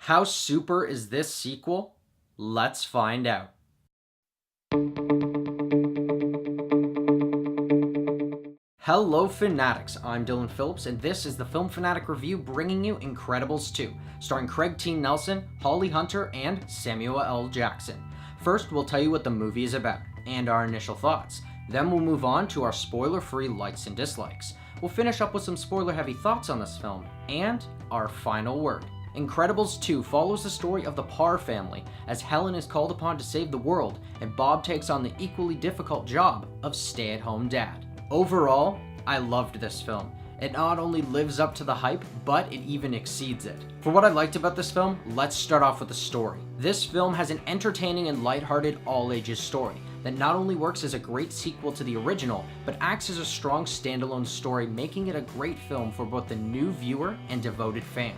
How super is this sequel? Let's find out. Hello Fanatics, I'm Dylan Phillips, and this is the Film Fanatic Review bringing you Incredibles 2, starring Craig T. Nelson, Holly Hunter, and Samuel L. Jackson. First, we'll tell you what the movie is about, and our initial thoughts. Then we'll move on to our spoiler-free likes and dislikes. We'll finish up with some spoiler-heavy thoughts on this film, and our final word. Incredibles 2 follows the story of the Parr family as Helen is called upon to save the world and Bob takes on the equally difficult job of stay-at-home dad. Overall, I loved this film. It not only lives up to the hype, but it even exceeds it. For what I liked about this film, let's start off with the story. This film has an entertaining and lighthearted all-ages story that not only works as a great sequel to the original, but acts as a strong standalone story, making it a great film for both the new viewer and devoted fan.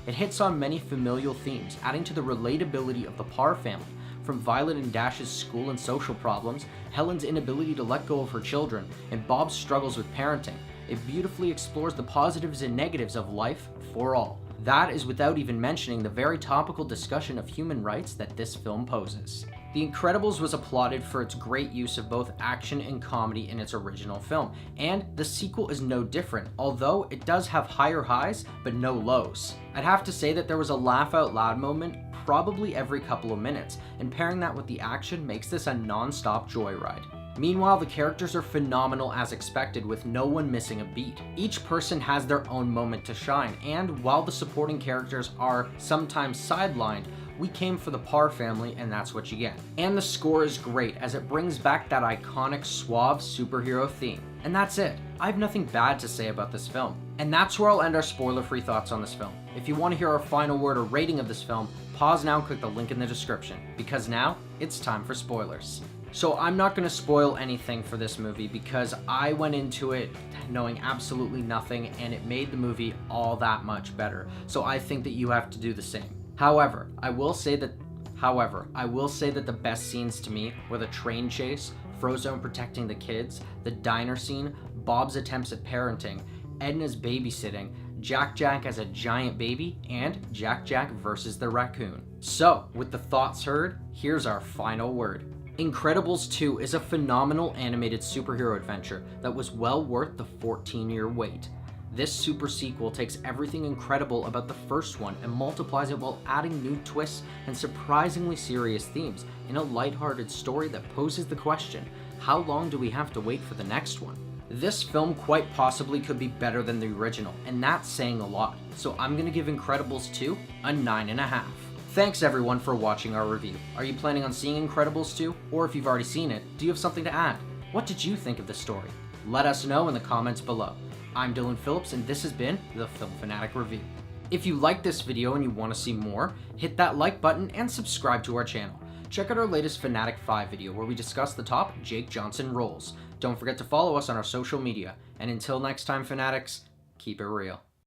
It hits on many familial themes, adding to the relatability of the Parr family. From Violet and Dash's school and social problems, Helen's inability to let go of her children, and Bob's struggles with parenting, it beautifully explores the positives and negatives of life for all. That is without even mentioning the very topical discussion of human rights that this film poses. The Incredibles was applauded for its great use of both action and comedy in its original film, and the sequel is no different, although it does have higher highs but no lows. I'd have to say that there was a laugh out loud moment probably every couple of minutes, and pairing that with the action makes this a non-stop joyride. Meanwhile, the characters are phenomenal as expected, with no one missing a beat. Each person has their own moment to shine, and while the supporting characters are sometimes sidelined, we came for the Parr family, and that's what you get. And the score is great, as it brings back that iconic suave superhero theme. And that's it. I have nothing bad to say about this film. And that's where I'll end our spoiler-free thoughts on this film. If you want to hear our final word or rating of this film, pause now and click the link in the description, because now it's time for spoilers. So I'm not going to spoil anything for this movie because I went into it knowing absolutely nothing, and it made the movie all that much better. So I think that you have to do the same. However, I will say that the best scenes to me were the train chase, Frozone protecting the kids, the diner scene, Bob's attempts at parenting, Edna's babysitting, Jack as a giant baby, and Jack versus the raccoon. So, with the thoughts heard, here's our final word. Incredibles 2 is a phenomenal animated superhero adventure that was well worth the 14-year wait. This super sequel takes everything incredible about the first one and multiplies it while adding new twists and surprisingly serious themes in a lighthearted story that poses the question, how long do we have to wait for the next one? This film quite possibly could be better than the original, and that's saying a lot, so I'm gonna give Incredibles 2 a 9.5. Thanks everyone for watching our review. Are you planning on seeing Incredibles 2? Or if you've already seen it, do you have something to add? What did you think of the story? Let us know in the comments below. I'm Dylan Phillips, and this has been the Film Fanatic Review. If you liked this video and you want to see more, hit that like button and subscribe to our channel. Check out our latest Fanatic 5 video where we discuss the top Jake Johnson roles. Don't forget to follow us on our social media. And until next time, Fanatics, keep it real.